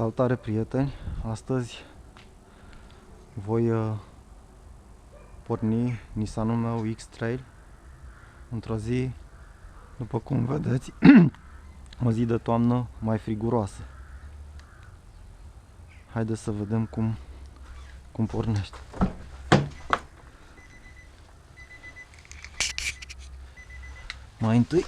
Salutare, prieteni! Astăzi voi porni Nissanul meu X-Trail într-o zi, după cum vedeți, o zi de toamnă mai friguroasă. Haideți să vedem cum pornește. Mai întâi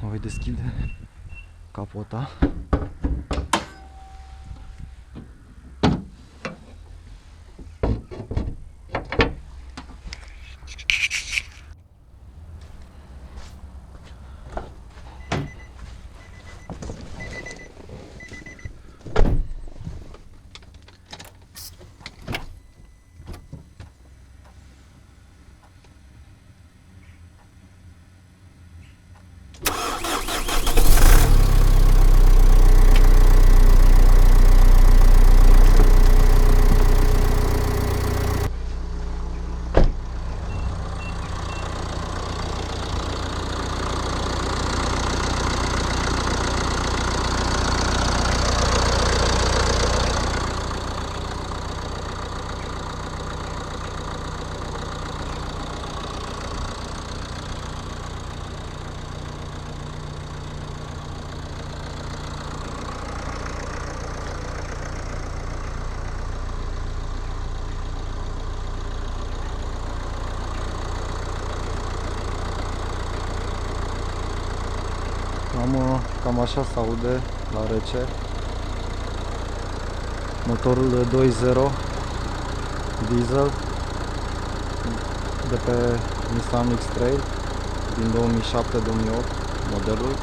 voi deschide capota. Cam așa se aude la rece. Motorul de 2.0 diesel de pe Nissan X-Trail din 2007-2008 modelul.